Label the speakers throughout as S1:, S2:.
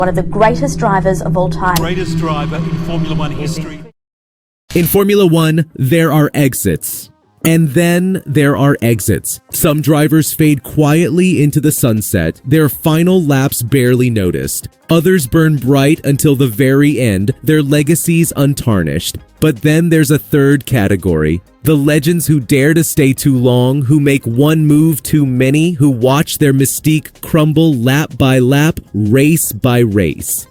S1: One of the greatest drivers of all time.
S2: Greatest driver in Formula One history.
S3: In Formula One, there are exits. And then there are exits. Some drivers fade quietly into the sunset, their final laps barely noticed. Others burn bright until the very end, their legacies untarnished. But then there's a third category. The legends who dare to stay too long, who make one move too many, who watch their mystique crumble lap by lap, race by race.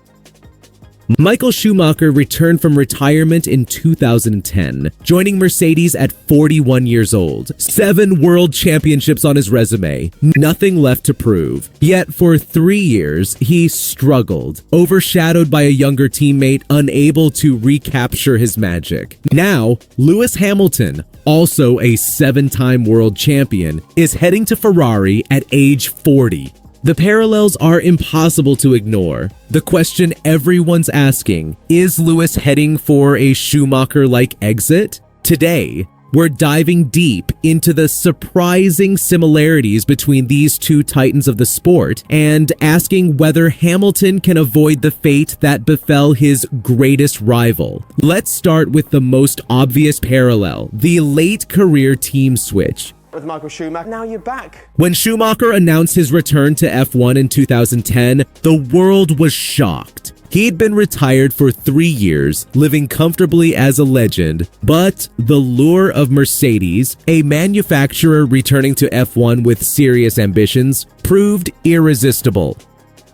S3: Michael Schumacher returned from retirement in 2010, joining Mercedes at 41 years old. 7 world championships on his resume, nothing left to prove. Yet for 3 years, he struggled, overshadowed by a younger teammate unable to recapture his magic. Now, Lewis Hamilton, also a 7-time world champion, is heading to Ferrari at age 40. The parallels are impossible to ignore. The question everyone's asking, is Lewis heading for a Schumacher-like exit? Today, we're diving deep into the surprising similarities between these two titans of the sport and asking whether Hamilton can avoid the fate that befell his greatest rival. Let's start with the most obvious parallel, the late career team switch.
S4: With Michael Schumacher, now you're back.
S3: When Schumacher announced his return to F1 in 2010, the world was shocked. He'd been retired for 3 years, living comfortably as a legend, but the lure of Mercedes, a manufacturer returning to F1 with serious ambitions, proved irresistible.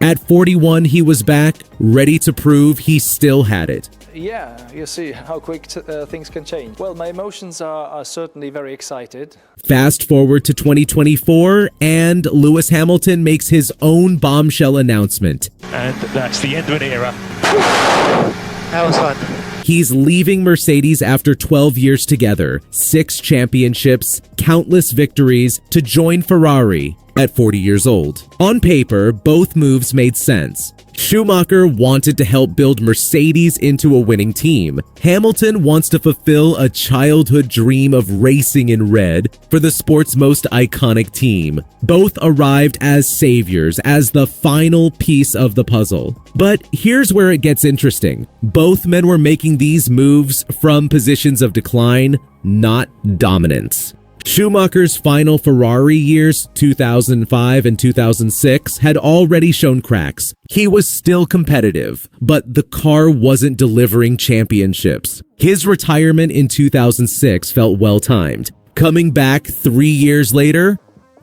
S3: At 41, he was back, ready to prove he still had it.
S5: Yeah, you see how quick things can change. Well, my emotions are certainly very excited.
S3: Fast forward to 2024, and Lewis Hamilton makes his own bombshell announcement.
S2: And that's the end of an era.
S6: That was fun.
S3: He's leaving Mercedes after 12 years together, 6 championships, countless victories, to join Ferrari at 40 years old. On paper, both moves made sense. Schumacher wanted to help build Mercedes into a winning team. Hamilton wants to fulfill a childhood dream of racing in red for the sport's most iconic team. Both arrived as saviors, as the final piece of the puzzle. But here's where it gets interesting. Both men were making these moves from positions of decline, not dominance. Schumacher's final Ferrari years, 2005 and 2006, had already shown cracks. He was still competitive, but the car wasn't delivering championships. His retirement in 2006 felt well-timed. Coming back 3 years later,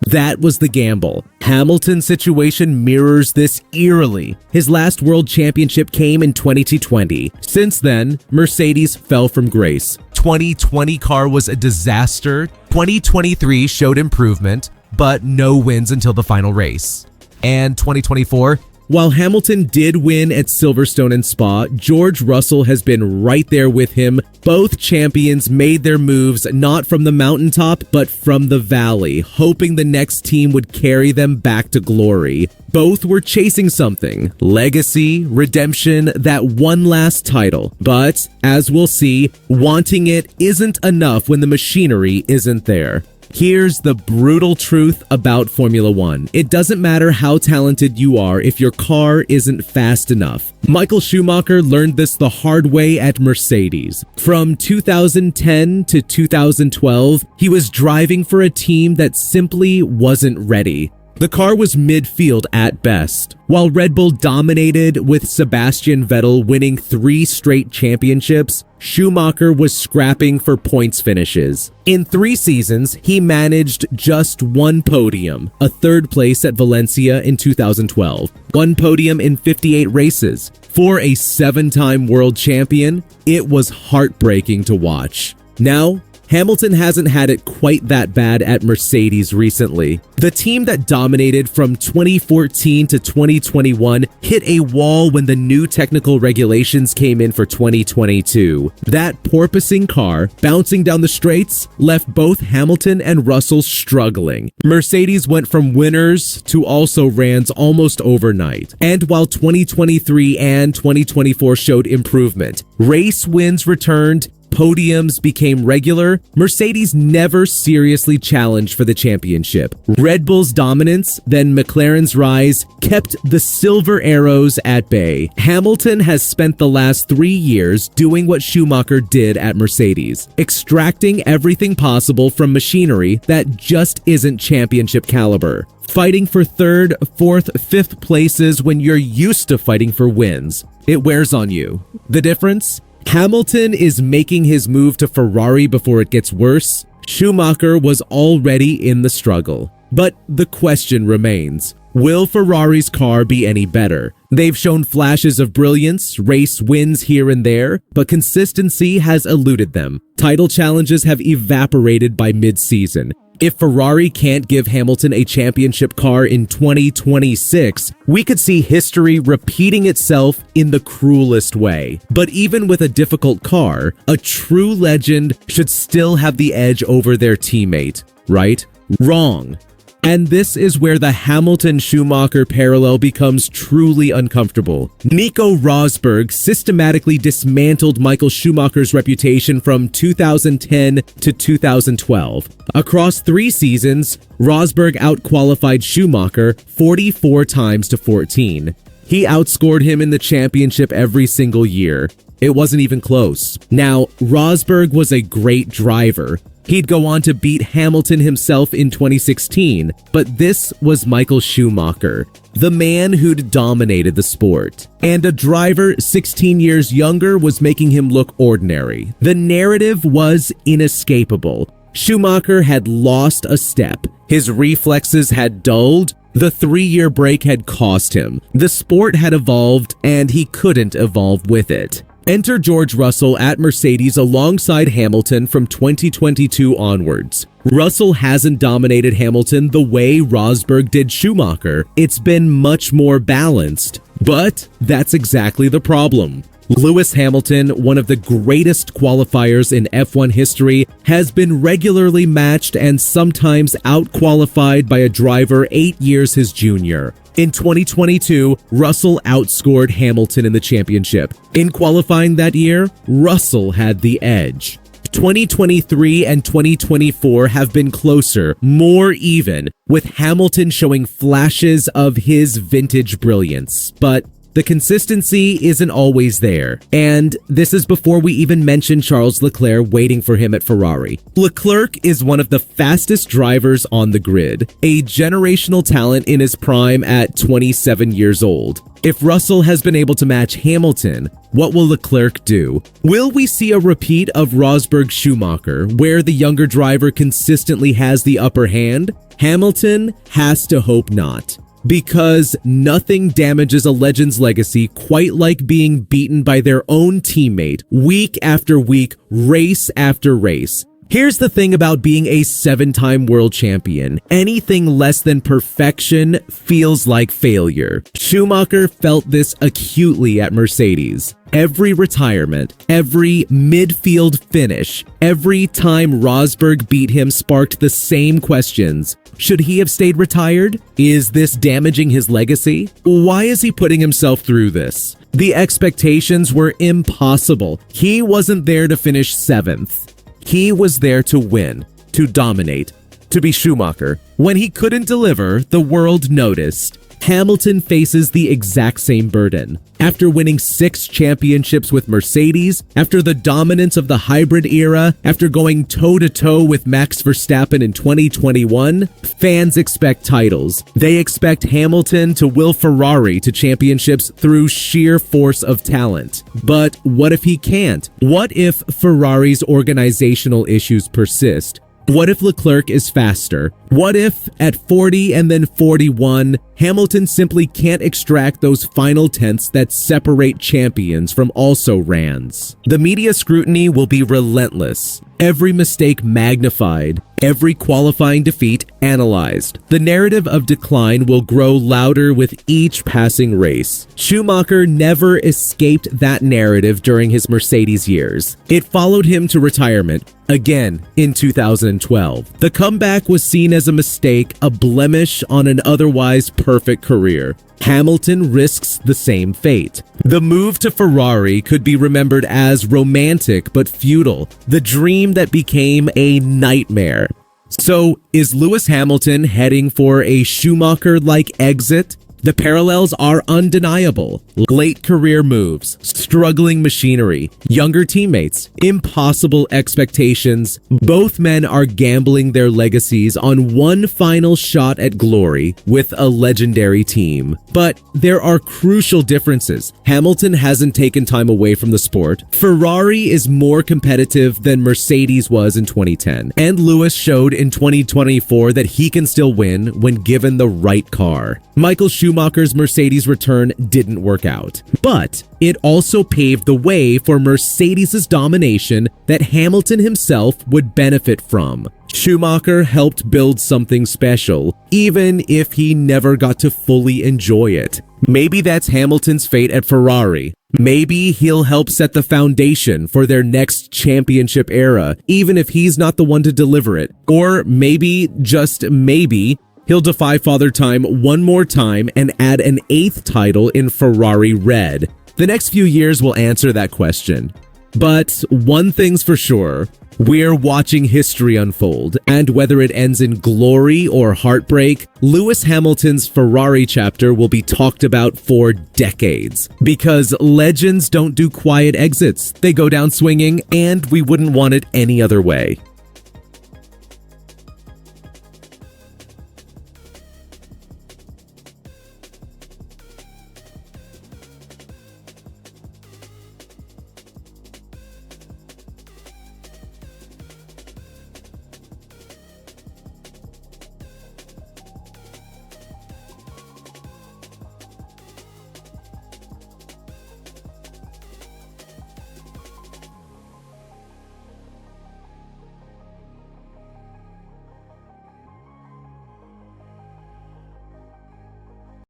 S3: that was the gamble. Hamilton's situation mirrors this eerily. His last world championship came in 2020. Since then, Mercedes fell from grace. 2020 car was a disaster. 2023 showed improvement, but no wins until the final race. And 2024, while Hamilton did win at Silverstone and Spa, George Russell has been right there with him. Both champions made their moves not from the mountaintop, but from the valley, hoping the next team would carry them back to glory. Both were chasing something: legacy, redemption, that one last title. But, as we'll see, wanting it isn't enough when the machinery isn't there. Here's the brutal truth about Formula One. It doesn't matter how talented you are if your car isn't fast enough. Michael Schumacher learned this the hard way at Mercedes. From 2010 to 2012, he was driving for a team that simply wasn't ready. The car was midfield at best. While Red Bull dominated with Sebastian Vettel winning 3 straight championships, Schumacher was scrapping for points finishes. In 3 seasons, he managed just 1 podium, a 3rd place at Valencia in 2012, 1 podium in 58 races. For a 7-time world champion, it was heartbreaking to watch. Now, Hamilton hasn't had it quite that bad at Mercedes recently. The team that dominated from 2014 to 2021 hit a wall when the new technical regulations came in for 2022. That porpoising car bouncing down the straights left both Hamilton and Russell struggling. Mercedes went from winners to also rans almost overnight. And while 2023 and 2024 showed improvement, race wins returned, podiums became regular, Mercedes never seriously challenged for the championship. Red Bull's dominance, then McLaren's rise, kept the silver arrows at bay. Hamilton has spent the last 3 years doing what Schumacher did at Mercedes, extracting everything possible from machinery that just isn't championship caliber. Fighting for 3rd, 4th, 5th places when you're used to fighting for wins. It wears on you. The difference? Hamilton is making his move to Ferrari before it gets worse. Schumacher was already in the struggle. But the question remains, will Ferrari's car be any better? They've shown flashes of brilliance, race wins here and there, but consistency has eluded them. Title challenges have evaporated by mid-season. If Ferrari can't give Hamilton a championship car in 2026, we could see history repeating itself in the cruelest way. But even with a difficult car, a true legend should still have the edge over their teammate, right? Wrong. And this is where the Hamilton-Schumacher parallel becomes truly uncomfortable. Nico Rosberg systematically dismantled Michael Schumacher's reputation from 2010 to 2012. Across 3 seasons, Rosberg outqualified Schumacher 44 times to 14. He outscored him in the championship every single year. It wasn't even close. Now, Rosberg was a great driver. He'd go on to beat Hamilton himself in 2016, but this was Michael Schumacher, the man who'd dominated the sport. And a driver 16 years younger was making him look ordinary. The narrative was inescapable. Schumacher had lost a step. His reflexes had dulled. The 3-year break had cost him. The sport had evolved, and he couldn't evolve with it. Enter George Russell at Mercedes alongside Hamilton from 2022 onwards. Russell hasn't dominated Hamilton the way Rosberg did Schumacher. It's been much more balanced. But that's exactly the problem. Lewis Hamilton, one of the greatest qualifiers in F1 history, has been regularly matched and sometimes outqualified by a driver 8 years his junior. In 2022, Russell outscored Hamilton in the championship. In qualifying that year, Russell had the edge. 2023 and 2024 have been closer, more even, with Hamilton showing flashes of his vintage brilliance. But the consistency isn't always there. And this is before we even mention Charles Leclerc waiting for him at Ferrari. Leclerc is one of the fastest drivers on the grid, a generational talent in his prime at 27 years old. If Russell has been able to match Hamilton, what will Leclerc do? Will we see a repeat of Rosberg-Schumacher, where the younger driver consistently has the upper hand? Hamilton has to hope not. Because nothing damages a legend's legacy quite like being beaten by their own teammate week after week, race after race. Here's the thing about being a 7-time world champion. Anything less than perfection feels like failure. Schumacher felt this acutely at Mercedes. Every retirement, every midfield finish, every time Rosberg beat him sparked the same questions. Should he have stayed retired? Is this damaging his legacy? Why is he putting himself through this? The expectations were impossible. He wasn't there to finish 7th. He was there to win, to dominate, to be Schumacher. When he couldn't deliver, the world noticed. Hamilton faces the exact same burden. After winning 6 championships with Mercedes, after the dominance of the hybrid era, after going toe-to-toe with Max Verstappen in 2021, fans expect titles. They expect Hamilton to will Ferrari to championships through sheer force of talent. But what if he can't? What if Ferrari's organizational issues persist? What if Leclerc is faster? What if, at 40 and then 41, Hamilton simply can't extract those final tenths that separate champions from also-rans? The media scrutiny will be relentless. Every mistake magnified, every qualifying defeat analyzed. The narrative of decline will grow louder with each passing race. Schumacher never escaped that narrative during his Mercedes years. It followed him to retirement, again in 2012. The comeback was seen as a mistake, a blemish on an otherwise perfect career. Hamilton risks the same fate. The move to Ferrari could be remembered as romantic but futile, the dream that became a nightmare. So, is Lewis Hamilton heading for a Schumacher-like exit? The parallels are undeniable. Late career moves, struggling machinery, younger teammates, impossible expectations. Both men are gambling their legacies on one final shot at glory with a legendary team. But there are crucial differences. Hamilton hasn't taken time away from the sport. Ferrari is more competitive than Mercedes was in 2010. And Lewis showed in 2024 that he can still win when given the right car. Michael Schumacher's Mercedes return didn't work out, but it also paved the way for Mercedes' domination that Hamilton himself would benefit from. Schumacher helped build something special, even if he never got to fully enjoy it. Maybe that's Hamilton's fate at Ferrari. Maybe he'll help set the foundation for their next championship era, even if he's not the one to deliver it. Or maybe, just maybe, he'll defy Father Time one more time and add an 8th title in Ferrari red. The next few years will answer that question. But one thing's for sure, we're watching history unfold, and whether it ends in glory or heartbreak, Lewis Hamilton's Ferrari chapter will be talked about for decades. Because legends don't do quiet exits, they go down swinging, and we wouldn't want it any other way.